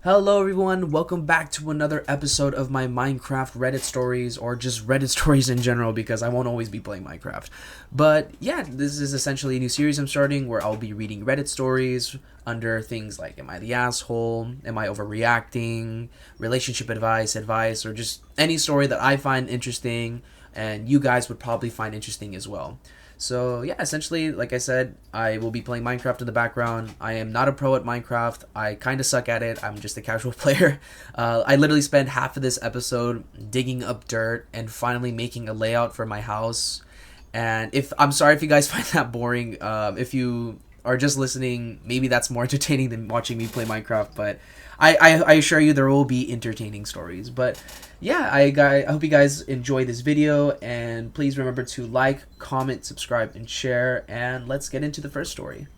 Hello everyone, welcome back to another episode of my Minecraft Reddit stories, or just Reddit stories in general, because I won't always be playing Minecraft. But yeah, this is essentially a new series I'm starting where I'll be reading Reddit stories under things like am I the asshole, am I overreacting, relationship advice, or just any story that I find interesting and you guys would probably find interesting as well. So yeah, essentially, like I said, I will be playing Minecraft in the background. I am not a pro at Minecraft. I kind of suck at it. I'm just a casual player. I literally spent half of this episode digging up dirt and finally making a layout for my house. And if I'm sorry if you guys find that boring, if you are just listening, maybe that's more entertaining than watching me play Minecraft. But I assure you there will be entertaining stories. But yeah, I hope you guys enjoy this video, and please remember to like, comment, subscribe, and share, and let's get into the first story.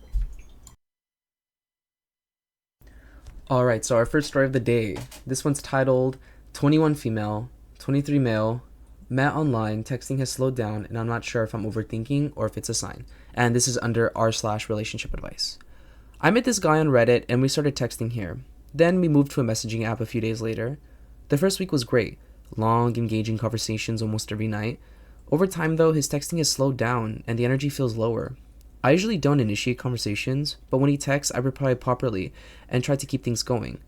Alright, so our first story of the day. This one's titled 21 female, 23 male, met online, texting has slowed down, and I'm not sure if I'm overthinking or if it's a sign. And this is under r/relationship advice. I met this guy on Reddit and we started texting here. Then we moved to a messaging app a few days later. The first week was great. Long, engaging conversations almost every night. Over time, though, his texting has slowed down and the energy feels lower. I usually don't initiate conversations, but when he texts, I reply properly and try to keep things going.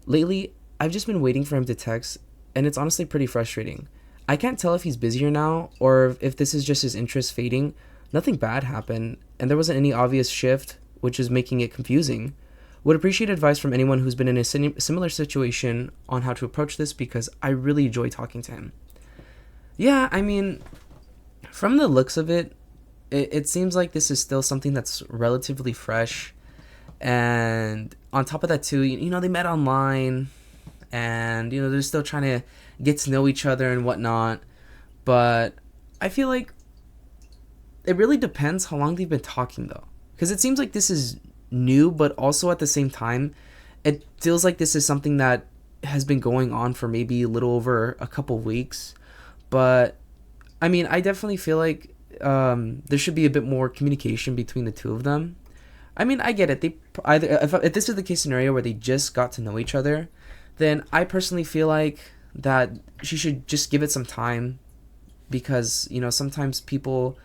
Lately, I've just been waiting for him to text, and it's honestly pretty frustrating. I can't tell if he's busier now or if this is just his interest fading. Nothing bad happened, and there wasn't any obvious shift, which is making it confusing. Would appreciate advice from anyone who's been in a similar situation on how to approach this, because I really enjoy talking to him. Yeah, I mean, from the looks of it seems like this is still something that's relatively fresh. And on top of that, too, they met online and, they're still trying to get to know each other and whatnot. But I feel like it really depends how long they've been talking, though. Because it seems like this is new, but also at the same time it feels like this is something that has been going on for maybe a little over a couple weeks. But I mean, I definitely feel like there should be a bit more communication between the two of them. I mean, I get it. They either if this is the case scenario where they just got to know each other, then I personally feel like that she should just give it some time, because sometimes people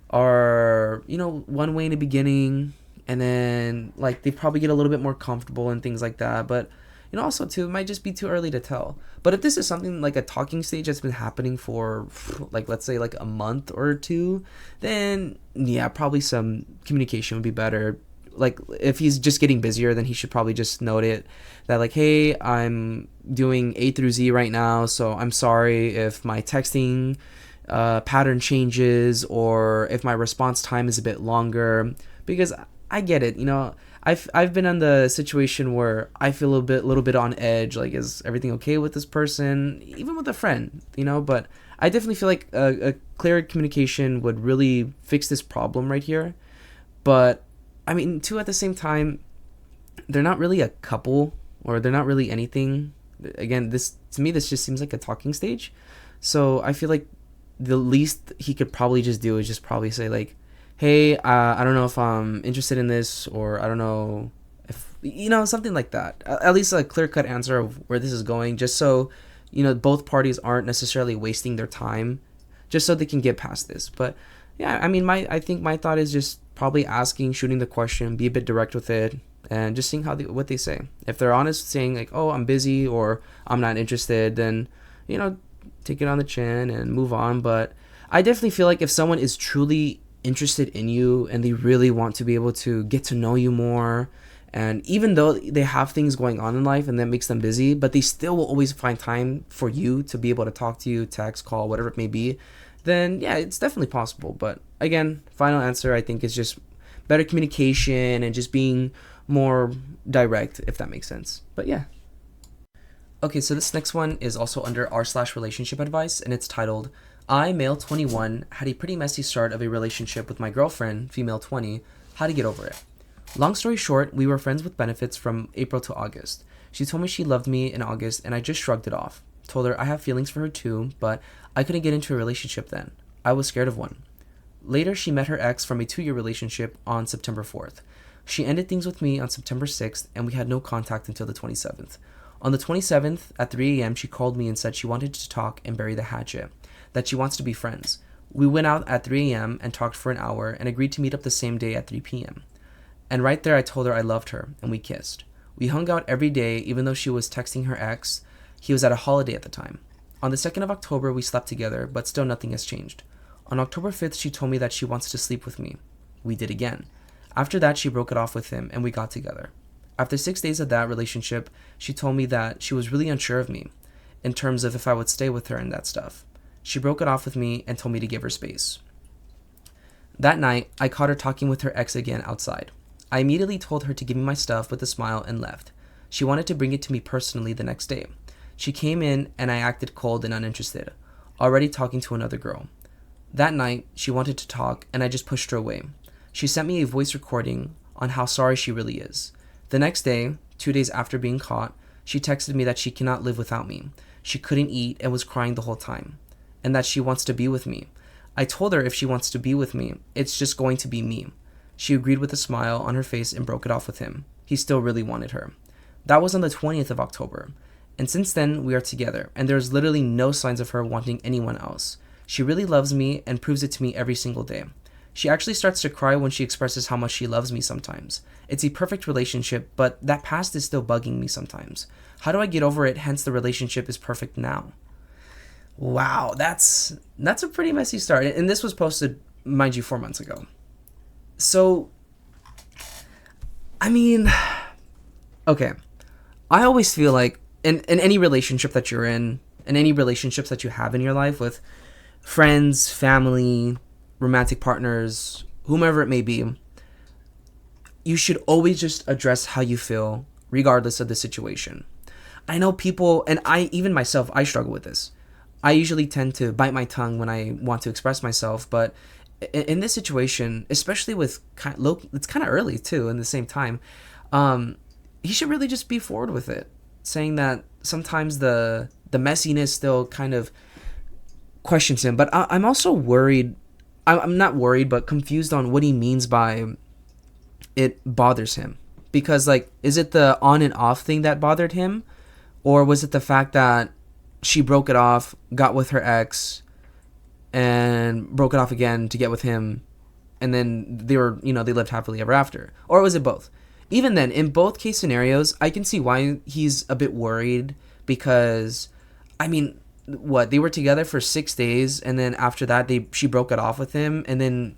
are one way in the beginning, and then like they probably get a little bit more comfortable and things like that. But also too, it might just be too early to tell. But if this is something like a talking stage that's been happening for like, let's say, like a month or two, then yeah, probably some communication would be better. Like if he's just getting busier, then he should probably just note it that like, hey, I'm doing A through Z right now, so I'm sorry if my texting pattern changes or if my response time is a bit longer, because I get it. I've been in the situation where I feel a little bit on edge. Like, is everything okay with this person, even with a friend? But I definitely feel like a clear communication would really fix this problem right here. But I mean, too, at the same time, they're not really a couple, or they're not really anything. Again, this to me, this just seems like a talking stage. So I feel like the least he could probably just do is just probably say like, hey, I don't know if I'm interested in this, or I don't know if, something like that. At least a clear-cut answer of where this is going, just so, both parties aren't necessarily wasting their time, just so they can get past this. But yeah, I mean, I think my thought is just probably asking, shooting the question, be a bit direct with it, and just seeing what they say. If they're honest, saying like, oh, I'm busy, or I'm not interested, then, take it on the chin and move on. But I definitely feel like if someone is truly interested in you and they really want to be able to get to know you more, and even though they have things going on in life and that makes them busy, but they still will always find time for you to be able to talk to you, text, call, whatever it may be, then yeah, it's definitely possible. But again, final answer, I think, is just better communication and just being more direct, if that makes sense. But yeah. Okay, so this next one is also under r/relationship advice, and it's titled, I, male 21, had a pretty messy start of a relationship with my girlfriend, female 20. How to get over it. Long story short, we were friends with benefits from April to August. She told me she loved me in August, and I just shrugged it off. Told her I have feelings for her too, but I couldn't get into a relationship then. I was scared of one. Later, she met her ex from a 2-year relationship on September 4th. She ended things with me on September 6th, and we had no contact until the 27th. On the 27th, at 3 a.m., she called me and said she wanted to talk and bury the hatchet, that she wants to be friends. We went out at 3 a.m. and talked for an hour and agreed to meet up the same day at 3 p.m. And right there, I told her I loved her, and we kissed. We hung out every day, even though she was texting her ex. He was at a holiday at the time. On the 2nd of October, we slept together, but still nothing has changed. On October 5th, she told me that she wants to sleep with me. We did again. After that, she broke it off with him, and we got together. After 6 days of that relationship, she told me that she was really unsure of me, in terms of if I would stay with her and that stuff. She broke it off with me and told me to give her space. That night, I caught her talking with her ex again outside. I immediately told her to give me my stuff with a smile and left. She wanted to bring it to me personally the next day. She came in and I acted cold and uninterested, already talking to another girl. That night, she wanted to talk and I just pushed her away. She sent me a voice recording on how sorry she really is. The next day, 2 days after being caught, she texted me that she cannot live without me. She couldn't eat and was crying the whole time, and that she wants to be with me. I told her if she wants to be with me, it's just going to be me. She agreed with a smile on her face and broke it off with him. He still really wanted her. That was on the 20th of October. And since then, we are together, and there's literally no signs of her wanting anyone else. She really loves me and proves it to me every single day. She actually starts to cry when she expresses how much she loves me sometimes. It's a perfect relationship, but that past is still bugging me sometimes. How do I get over it? Hence, the relationship is perfect now. Wow, that's a pretty messy start. And this was posted, mind you, 4 months ago. So, I mean, okay. I always feel like in any relationship that you're in any relationships that you have in your life with friends, family, romantic partners, whomever it may be, you should always just address how you feel regardless of the situation. I know people, and even myself, I struggle with this. I usually tend to bite my tongue when I want to express myself, but in this situation, especially with it's kind of early too. In the same time, he should really just be forward with it, saying that sometimes the messiness still kind of questions him. But I'm also worried. I'm not worried, but confused on what he means by it bothers him. Because, like, is it the on and off thing that bothered him? Or was it the fact that she broke it off, got with her ex, and broke it off again to get with him, and then they lived happily ever after? Or was it both? Even then, in both case scenarios, I can see why he's a bit worried because, I mean, they were together for 6 days, and then after that, she broke it off with him, and then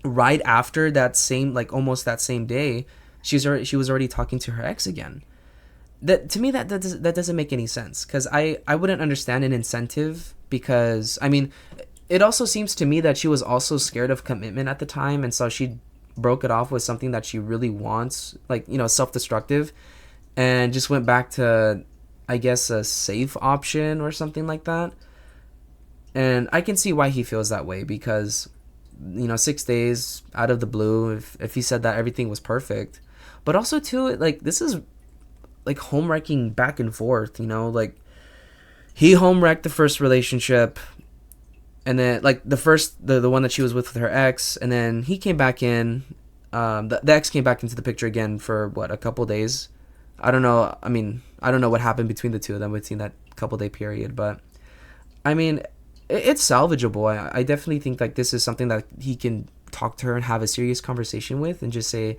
right after that same, like almost that same day, she was already talking to her ex again. That to me that doesn't make any sense, because I wouldn't understand an incentive, because I mean, it also seems to me that she was also scared of commitment at the time, and so she broke it off with something that she really wants, like, self-destructive, and just went back to, I guess, a safe option or something like that. And I can see why he feels that way, because 6 days out of the blue, if he said that everything was perfect, but also too, like, this is like home wrecking back and forth, like he home wrecked the first relationship, and then like the one that she was with her ex, and then he came back in, the ex came back into the picture again for a couple days. I don't know what happened between the two of them between that couple day period, but I mean, it's salvageable. I definitely think like this is something that he can talk to her and have a serious conversation with, and just say,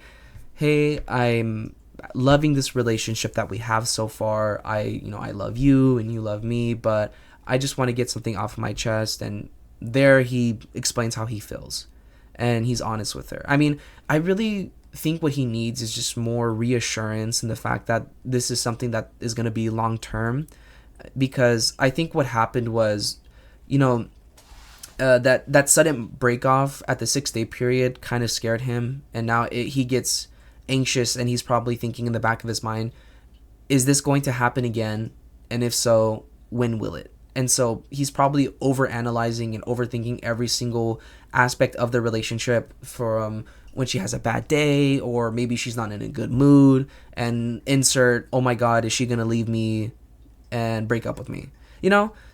hey, I'm loving this relationship that we have so far. I love you and you love me, but I just want to get something off my chest. And there he explains how he feels, and he's honest with her. I mean, I really think what he needs is just more reassurance in the fact that this is something that is going to be long term, because I think what happened was, that sudden break off at the 6-day period kind of scared him, and now he gets anxious, and he's probably thinking in the back of his mind, is this going to happen again? And if so, when will it? And so he's probably overanalyzing and overthinking every single aspect of the relationship, from when she has a bad day, or maybe she's not in a good mood, and insert, oh my god, is she gonna leave me and break up with me?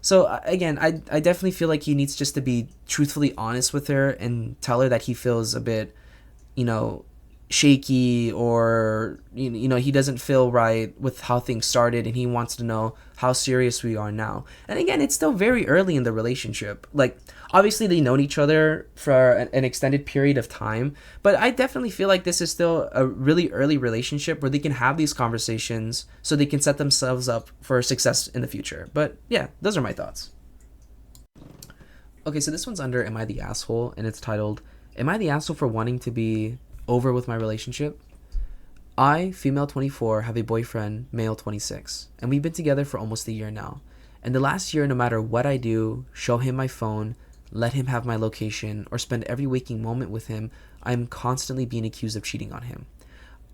So again, I definitely feel like he needs just to be truthfully honest with her and tell her that he feels a bit, shaky, or he doesn't feel right with how things started, and he wants to know how serious we are now. And again, it's still very early in the relationship. Like, obviously they've known each other for an extended period of time, but I definitely feel like this is still a really early relationship where they can have these conversations so they can set themselves up for success in the future. But yeah, those are my thoughts. Okay, so this one's under Am I the Asshole? And it's titled, Am I the Asshole for Wanting to Be Over with My Relationship? I, female 24, have a boyfriend, male 26, and we've been together for almost a year now. And the last year, no matter what I do, show him my phone, let him have my location, or spend every waking moment with him, I'm constantly being accused of cheating on him.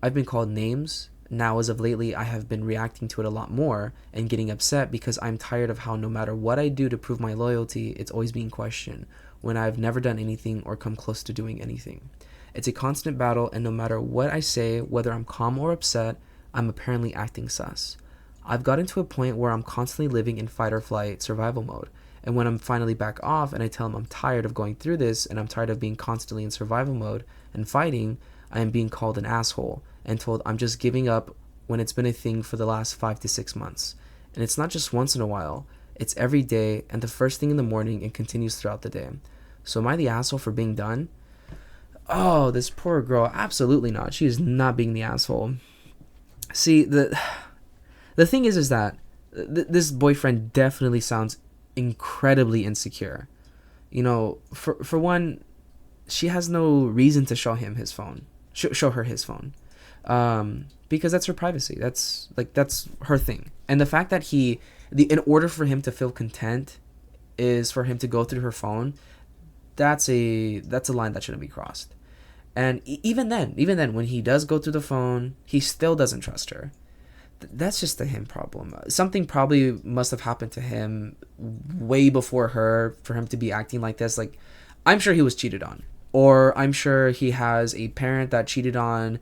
I've been called names. Now, as of lately, I have been reacting to it a lot more and getting upset because I'm tired of how no matter what I do to prove my loyalty, it's always being questioned when I've never done anything or come close to doing anything. It's a constant battle, and no matter what I say, whether I'm calm or upset, I'm apparently acting sus. I've gotten to a point where I'm constantly living in fight or flight survival mode, and when I'm finally back off and I tell him I'm tired of going through this and I'm tired of being constantly in survival mode and fighting, I am being called an asshole and told I'm just giving up when it's been a thing for the last 5 to 6 months. And it's not just once in a while, it's every day and the first thing in the morning and continues throughout the day. So am I the asshole for being done? Oh, this poor girl. Absolutely not. She is not being the asshole. See, the thing is that this boyfriend definitely sounds incredibly insecure. For one, she has no reason to show him his phone. Show her his phone. Because that's her privacy. That's her thing. And the fact that in order for him to feel content is for him to go through her phone, that's a line that shouldn't be crossed. And even then, when he does go through the phone, he still doesn't trust her. That's just a him problem. Something probably must have happened to him way before her for him to be acting like this. Like, I'm sure he was cheated on, or I'm sure he has a parent that cheated on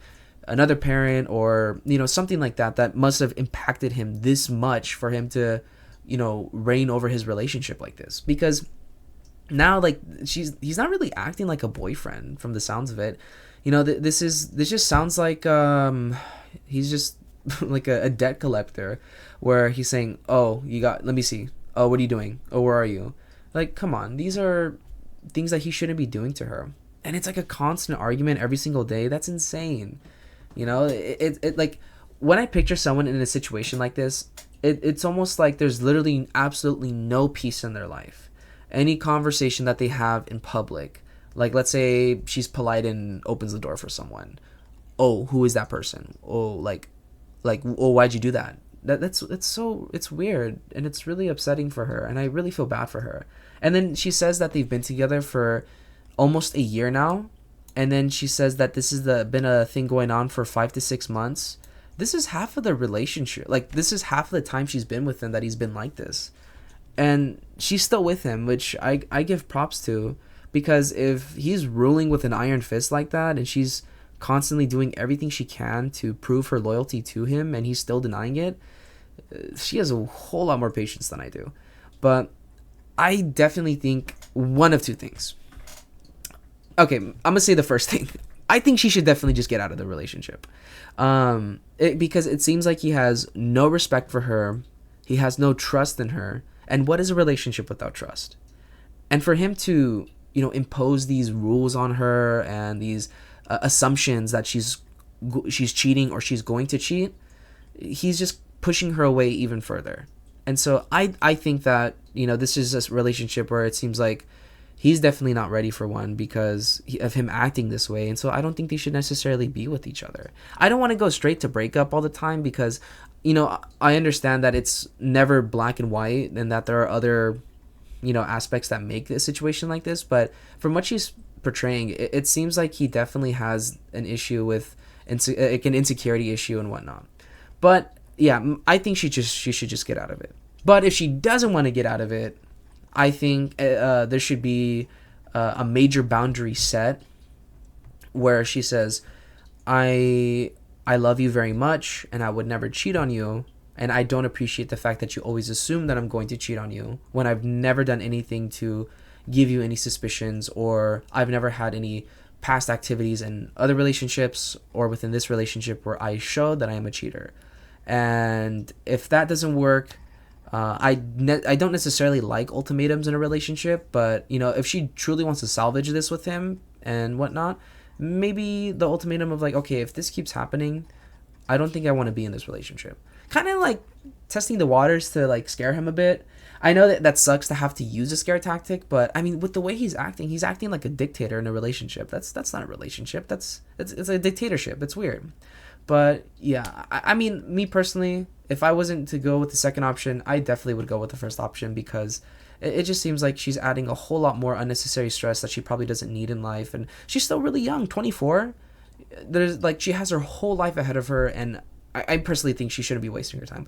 another parent, or something like that must have impacted him this much for him to reign over his relationship like this. Because now, like, he's not really acting like a boyfriend from the sounds of it. This just sounds like he's just like a debt collector, where he's saying, oh, let me see, oh, what are you doing, oh, where are you? Like, come on, these are things that he shouldn't be doing to her. And it's like a constant argument every single day. That's insane. It like, when I picture someone in a situation like this, it's almost like there's literally absolutely no peace in their life. Any conversation that they have in public, like, let's say she's polite and opens the door for someone, oh, who is that person? Oh, like, oh, why'd you do that? It's weird, and it's really upsetting for her, and I really feel bad for her. And then she says that they've been together for almost a year now, and then she says that this is been a thing going on for 5 to 6 months. This is half of the relationship. Like, this is half of the time she's been with him that he's been like this. And she's still with him, which I give props to, because if he's ruling with an iron fist like that, and she's constantly doing everything she can to prove her loyalty to him, and he's still denying it, she has a whole lot more patience than I do. But I definitely think one of two things. Okay, I'm gonna say the first thing. I think she should definitely just get out of the relationship, because it seems like he has no respect for her, he has no trust in her. And what is a relationship without trust? And for him to, impose these rules on her and these assumptions that she's cheating or she's going to cheat, he's just pushing her away even further. And so I think that, this is a relationship where it seems like he's definitely not ready for one because of him acting this way. And so I don't think they should necessarily be with each other. I don't want to go straight to breakup all the time because, I understand that it's never black and white and that there are other, aspects that make a situation like this. But from what she's portraying, it seems like he definitely has an issue with like an insecurity issue and whatnot. But yeah, I think she should just get out of it. But if she doesn't want to get out of it, I think there should be a major boundary set where she says, I love you very much and I would never cheat on you, and I don't appreciate the fact that you always assume that I'm going to cheat on you when I've never done anything to give you any suspicions, or I've never had any past activities in other relationships or within this relationship where I show that I am a cheater. And if that doesn't work, I don't necessarily like ultimatums in a relationship, but if she truly wants to salvage this with him and whatnot, maybe the ultimatum of like, okay, if this keeps happening, I don't think I want to be in this relationship. Kind of like testing the waters to like scare him a bit. I know that sucks to have to use a scare tactic, but I mean, with the way he's acting like a dictator in a relationship. That's not a relationship. It's a dictatorship. It's weird. But yeah, I mean, me personally, if I wasn't to go with the second option, I definitely would go with the first option because it just seems like she's adding a whole lot more unnecessary stress that she probably doesn't need in life, and she's still really young, 24. There's like she has her whole life ahead of her, and I personally think she shouldn't be wasting her time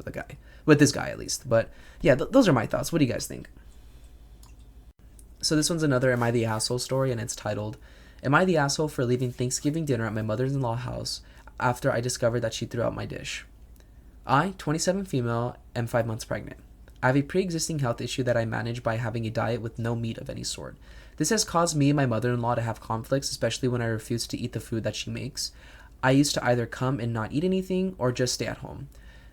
with this guy at least. But yeah, those are my thoughts. What do you guys think? So this one's another Am I the Asshole story, and it's titled, Am I the Asshole for leaving Thanksgiving dinner at my mother-in-law house after I discovered that she threw out my dish? I, 27 female, am 5 months pregnant. I have a pre-existing health issue that I manage by having a diet with no meat of any sort. This has caused me and my mother-in-law to have conflicts, especially when I refuse to eat the food that she makes. I used to either come and not eat anything or just stay at home.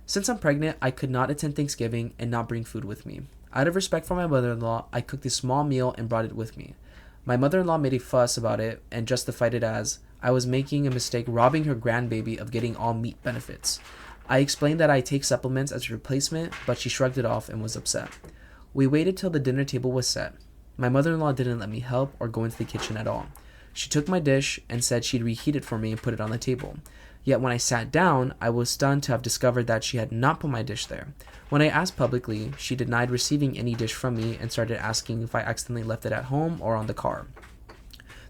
Since I'm pregnant, I could not attend Thanksgiving and not bring food with me. Out of respect for my mother-in-law, I cooked a small meal and brought it with me. My mother-in-law made a fuss about it and justified it as I was making a mistake robbing her grandbaby of getting all meat benefits. I explained that I take supplements as a replacement, but she shrugged it off and was upset. We waited till the dinner table was set. My mother-in-law didn't let me help or go into the kitchen at all. She took my dish and said she'd reheat it for me and put it on the table. Yet when I sat down, I was stunned to have discovered that she had not put my dish there. When I asked publicly, she denied receiving any dish from me and started asking if I accidentally left it at home or on the car.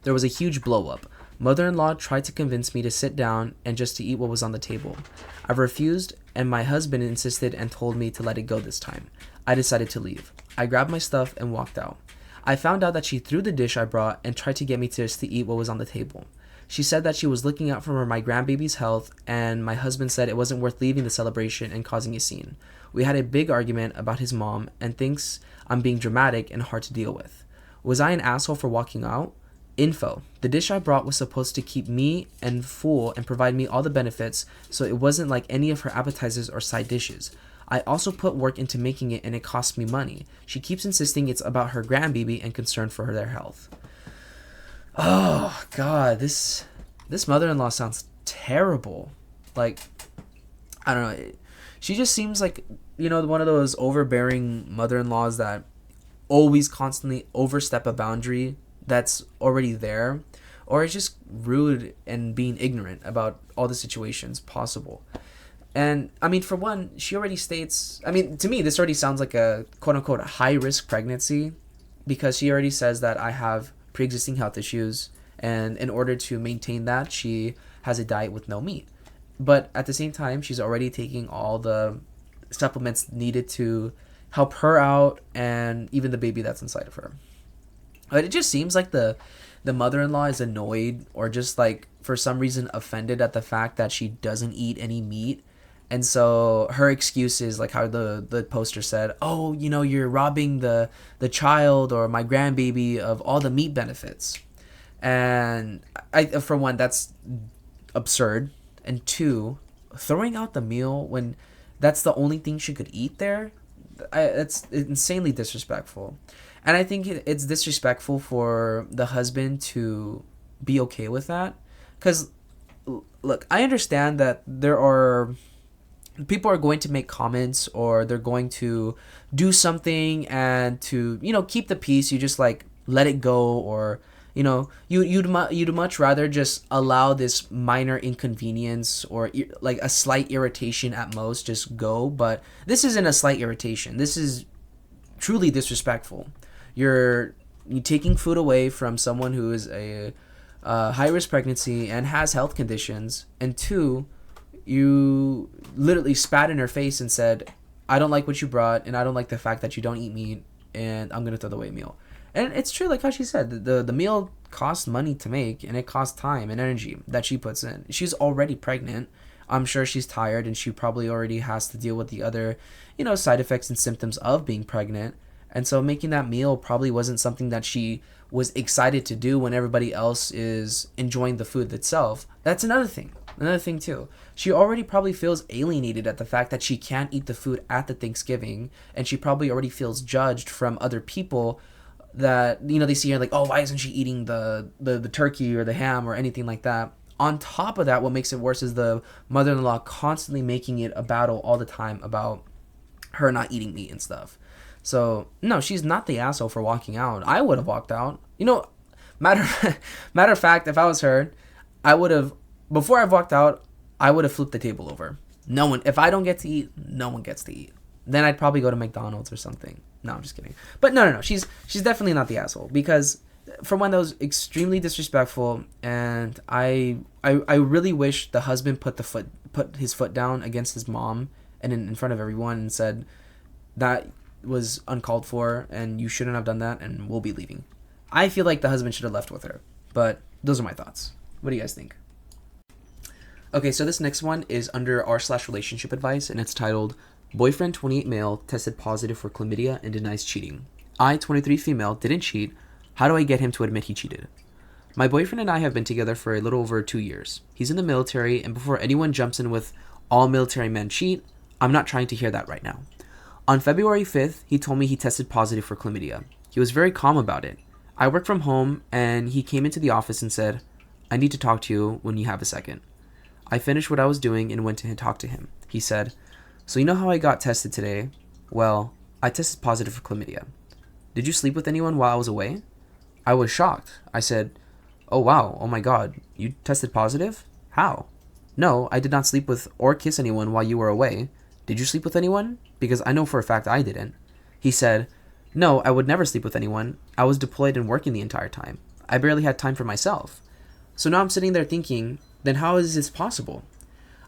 There was a huge blow-up. Mother-in-law tried to convince me to sit down and just to eat what was on the table. I refused, and my husband insisted and told me to let it go this time. I decided to leave. I grabbed my stuff and walked out. I found out that she threw the dish I brought and tried to get me to just to eat what was on the table. She said that she was looking out for my grandbaby's health, and my husband said it wasn't worth leaving the celebration and causing a scene. We had a big argument about his mom and thinks I'm being dramatic and hard to deal with. Was I an asshole for walking out? Info. The dish I brought was supposed to keep me and full and provide me all the benefits, so it wasn't like any of her appetizers or side dishes. I also put work into making it and it cost me money. She keeps insisting it's about her grandbaby and concern for their health. Oh god, this mother-in-law sounds terrible. Like, I don't know. She just seems like, one of those overbearing mother-in-laws that always constantly overstep a boundary that's already there, or is just rude and being ignorant about all the situations possible. And I mean, for one, she already states, I mean, to me, this already sounds like a quote unquote high risk pregnancy, because she already says that I have pre-existing health issues, and in order to maintain that, she has a diet with no meat. But at the same time, she's already taking all the supplements needed to help her out and even the baby that's inside of her. But it just seems like the mother-in-law is annoyed or just like for some reason offended at the fact that she doesn't eat any meat. And so her excuse is like how the poster said, oh, you're robbing the child or my grandbaby of all the meat benefits. And for one, that's absurd. And two, throwing out the meal when that's the only thing she could eat there, it's insanely disrespectful. And I think it's disrespectful for the husband to be okay with that. Because, look, I understand that people are going to make comments or they're going to do something, and to, keep the peace, you just, like, let it go, or, you'd much rather just allow this minor inconvenience or, like, a slight irritation at most just go. But this isn't a slight irritation. This is truly disrespectful. You're taking food away from someone who is a high-risk pregnancy and has health conditions. And two, you literally spat in her face and said, I don't like what you brought, and I don't like the fact that you don't eat meat, and I'm going to throw away a meal. And it's true, like how she said, the meal costs money to make, and it costs time and energy that she puts in. She's already pregnant. I'm sure she's tired, and she probably already has to deal with the other, side effects and symptoms of being pregnant. And so making that meal probably wasn't something that she was excited to do when everybody else is enjoying the food itself. That's another thing. Another thing too. She already probably feels alienated at the fact that she can't eat the food at the Thanksgiving, and she probably already feels judged from other people that, they see her like, oh, why isn't she eating the turkey or the ham or anything like that. On top of that, what makes it worse is the mother-in-law constantly making it a battle all the time about her not eating meat and stuff. So no, she's not the asshole for walking out. I would have walked out. Matter matter of fact, if I was her, I would have, before I walked out, I would have flipped the table over. No one, if I don't get to eat, no one gets to eat. Then I'd probably go to McDonald's or something. No, I'm just kidding. But no. She's definitely not the asshole, because for one, that was extremely disrespectful, and I really wish the husband put his foot down against his mom and in front of everyone and said that was uncalled for and you shouldn't have done that and we'll be leaving. I feel like the husband should have left with her, but those are my thoughts. What do you guys think? Okay, so this next one is under r/relationship advice, and it's titled, Boyfriend 28 male tested positive for chlamydia and denies cheating. I, 23 female, didn't cheat. How do I get him to admit he cheated? My boyfriend and I have been together for a little over 2 years. He's in the military, and before anyone jumps in with all military men cheat, I'm not trying to hear that right now. On February 5th, he told me he tested positive for chlamydia. He was very calm about it. I work from home, and he came into the office and said, I need to talk to you when you have a second. I finished what I was doing and went to talk to him. He said, so you know how I got tested today? Well, I tested positive for chlamydia. Did you sleep with anyone while I was away? I was shocked. I said, oh wow, oh my god, you tested positive? How? No, I did not sleep with or kiss anyone while you were away. Did you sleep with anyone? Because I know for a fact I didn't. He said, no, I would never sleep with anyone. I was deployed and working the entire time. I barely had time for myself. So now I'm sitting there thinking, then how is this possible?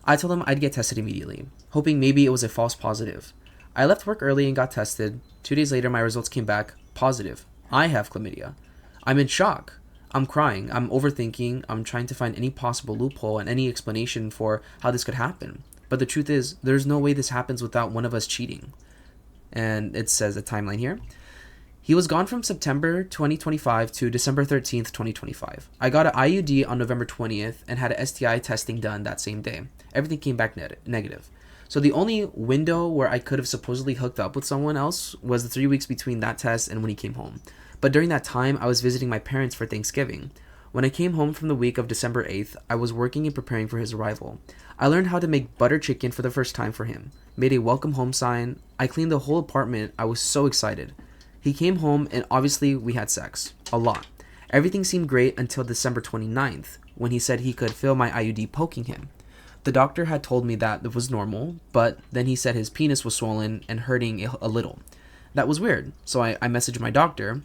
I told him I'd get tested immediately, hoping maybe it was a false positive. I left work early and got tested. 2 days later, my results came back positive. I have chlamydia. I'm in shock. I'm crying. I'm overthinking. I'm trying to find any possible loophole and any explanation for how this could happen. But the truth is, there's no way this happens without one of us cheating. And it says a timeline here. He was gone from September 2025 to December 13th, 2025. I got an IUD on November 20th and had an STI testing done that same day. Everything came back negative. So the only window where I could have supposedly hooked up with someone else was the 3 weeks between that test and when he came home. But during that time, I was visiting my parents for Thanksgiving. When I came home from the week of December 8th, I was working and preparing for his arrival. I learned how to make butter chicken for the first time for him. Made a welcome home sign. I cleaned the whole apartment. I was so excited. He came home and obviously we had sex. A lot. Everything seemed great until December 29th, when he said he could feel my IUD poking him. The doctor had told me that it was normal, but then he said his penis was swollen and hurting a little. That was weird, so I messaged my doctor.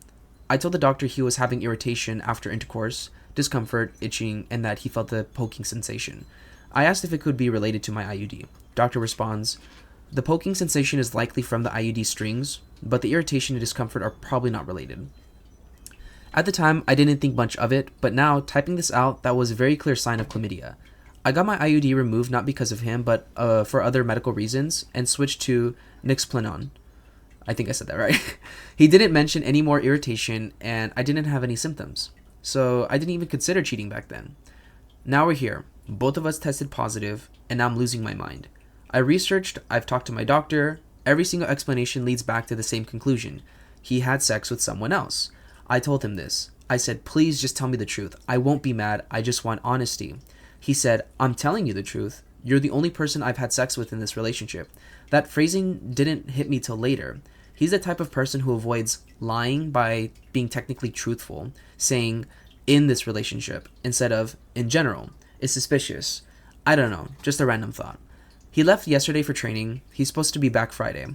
I told the doctor he was having irritation after intercourse, discomfort, itching, and that he felt the poking sensation. I asked if it could be related to my IUD. Doctor responds, the poking sensation is likely from the IUD strings, but the irritation and discomfort are probably not related. At the time, I didn't think much of it, but now, typing this out, that was a very clear sign of chlamydia. I got my IUD removed not because of him, but for other medical reasons, and switched to Nixplanon. I think I said that right. He didn't mention any more irritation, and I didn't have any symptoms. So I didn't even consider cheating back then. Now we're here. Both of us tested positive, and now I'm losing my mind. I researched, I've talked to my doctor. Every single explanation leads back to the same conclusion. He had sex with someone else. I told him this. I said, please just tell me the truth. I won't be mad. I just want honesty. He said, I'm telling you the truth. You're the only person I've had sex with in this relationship. That phrasing didn't hit me till later. He's the type of person who avoids lying by being technically truthful, saying, in this relationship, instead of, in general. It's suspicious. I don't know, just a random thought. He left yesterday for training. He's supposed to be back Friday.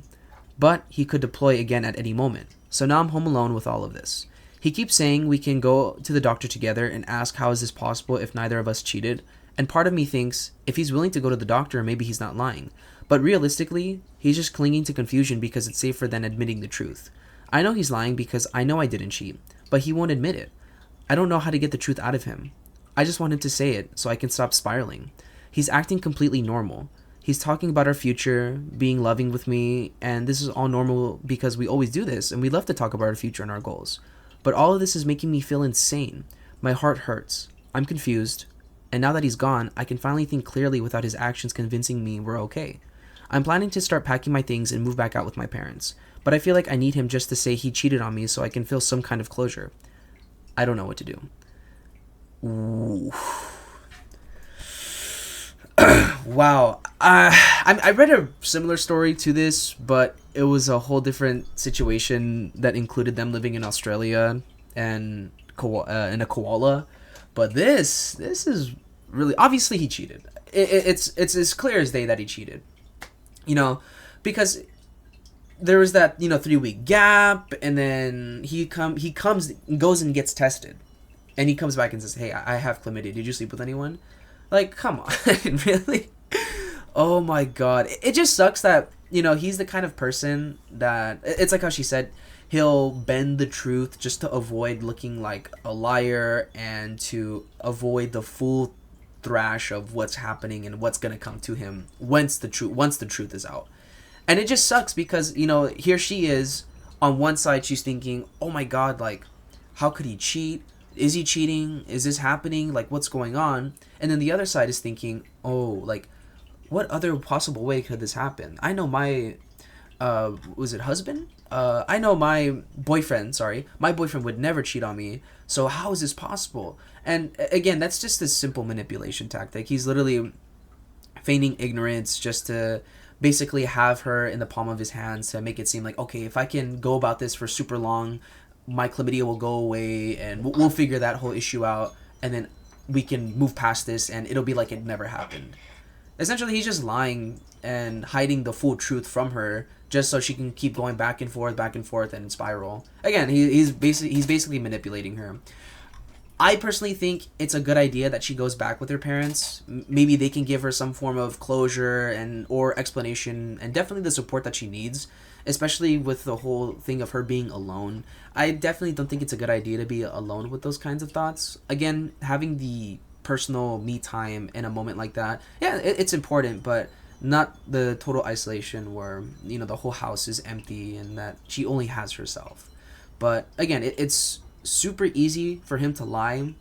But he could deploy again at any moment. So now I'm home alone with all of this. He keeps saying we can go to the doctor together and ask how is this possible if neither of us cheated. And part of me thinks, if he's willing to go to the doctor, maybe he's not lying. But realistically, he's just clinging to confusion because it's safer than admitting the truth. I know he's lying because I know I didn't cheat, but he won't admit it. I don't know how to get the truth out of him. I just want him to say it so I can stop spiraling. He's acting completely normal. He's talking about our future, being loving with me, and this is all normal because we always do this and we love to talk about our future and our goals. But all of this is making me feel insane. My heart hurts. I'm confused. And now that he's gone, I can finally think clearly without his actions convincing me we're okay. I'm planning to start packing my things and move back out with my parents, but I feel like I need him just to say he cheated on me so I can feel some kind of closure. I don't know what to do. Ooh. Wow. I read a similar story to this, but it was a whole different situation that included them living in Australia and in a koala. But this is really obviously he cheated. It's as clear as day that he cheated. You know, because there was that 3-week gap, and then he goes and gets tested, and he comes back and says, "Hey, I have chlamydia. Did you sleep with anyone?" Like, come on, really? Oh my god, it just sucks that he's the kind of person that it's like how she said he'll bend the truth just to avoid looking like a liar and to avoid the full thrash of what's happening and what's gonna come to him once the truth is out. And it just sucks because here she is on one side, she's thinking, oh my god, like, how could he cheat? Is he cheating? Is this happening? Like, what's going on? And then the other side is thinking, oh, like, what other possible way could this happen? I know my was it husband? I know my boyfriend, my boyfriend would never cheat on me. So how is this possible? And again, that's just a simple manipulation tactic. He's literally feigning ignorance just to basically have her in the palm of his hands to make it seem like, okay, if I can go about this for super long, my chlamydia will go away and we'll figure that whole issue out, and then we can move past this and it'll be like it never happened. Essentially, he's just lying and hiding the full truth from her just so she can keep going back and forth and spiral. Again, he's basically manipulating her. I personally think it's a good idea that she goes back with her parents. Maybe they can give her some form of closure and or explanation, and definitely the support that she needs, especially with the whole thing of her being alone. I definitely don't think it's a good idea to be alone with those kinds of thoughts. Again, having the personal me time in a moment like that, yeah, it's important, but not the total isolation where the whole house is empty and that she only has herself. But again, it's super easy for him to lie,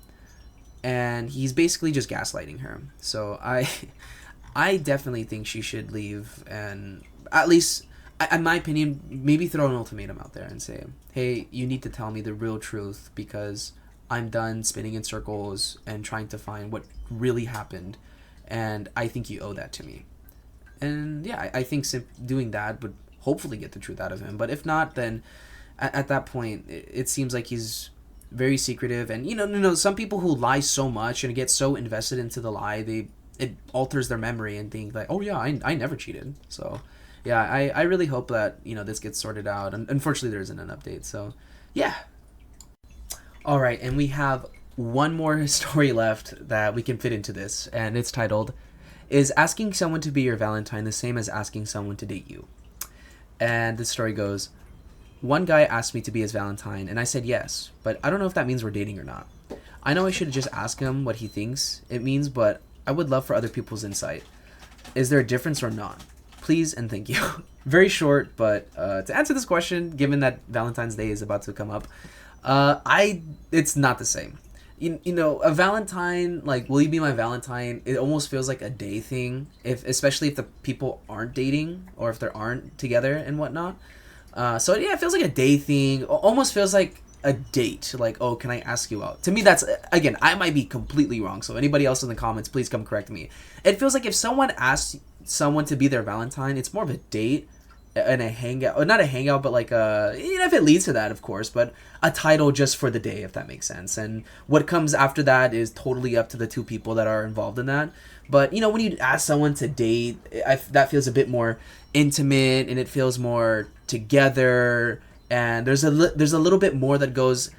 and he's basically just gaslighting her. So I definitely think she should leave, and at least in my opinion, maybe throw an ultimatum out there and say, hey, you need to tell me the real truth because I'm done spinning in circles and trying to find what really happened, and I think you owe that to me. And yeah, I think doing that would hopefully get the truth out of him. But if not, then at that point, it seems like he's very secretive. And some people who lie so much and get so invested into the lie, it alters their memory and think like, oh yeah, I never cheated. So yeah, I really hope that this gets sorted out. And unfortunately, there isn't an update. So yeah. All right, and we have one more story left that we can fit into this, and it's titled, "Is asking someone to be your Valentine the same as asking someone to date you?" And the story goes, one guy asked me to be his Valentine, and I said yes, but I don't know if that means we're dating or not. I know I should just ask him what he thinks it means, but I would love for other people's insight. Is there a difference or not? Please and thank you. Very short, but to answer this question, given that Valentine's Day is about to come up, it's not the same. A Valentine, like, will you be my Valentine? It almost feels like a day thing, especially if the people aren't dating or if they aren't together and whatnot. So yeah, it feels like a day thing. Almost feels like a date. Like, oh, can I ask you out? To me, that's, again, I might be completely wrong. So anybody else in the comments, please come correct me. It feels like if someone asks someone to be their Valentine, it's more of a date and a hangout, or not a hangout, but like if it leads to that, of course, but a title just for the day, if that makes sense. And what comes after that is totally up to the two people that are involved in that. But when you ask someone to date, that feels a bit more intimate and it feels more together, and there's a little bit more that goes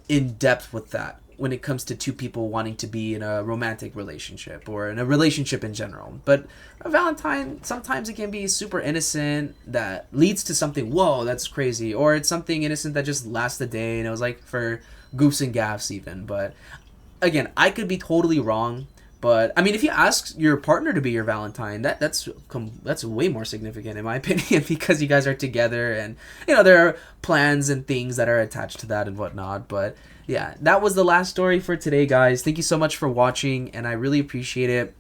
in depth with that when it comes to two people wanting to be in a romantic relationship or in a relationship in general. But a Valentine, sometimes it can be super innocent that leads to something, whoa, that's crazy. Or it's something innocent that just lasts the day and it was like for goofs and gaffs even. But again, I could be totally wrong. But I mean, if you ask your partner to be your Valentine, that's way more significant in my opinion, because you guys are together, and there are plans and things that are attached to that and whatnot. But yeah, that was the last story for today, guys. Thank you so much for watching, and I really appreciate it.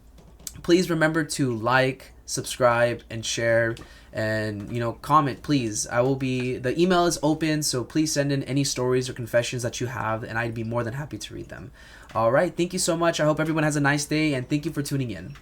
Please remember to like, subscribe, and share, and comment, please. The email is open, so please send in any stories or confessions that you have, and I'd be more than happy to read them. All right, thank you so much. I hope everyone has a nice day, and thank you for tuning in.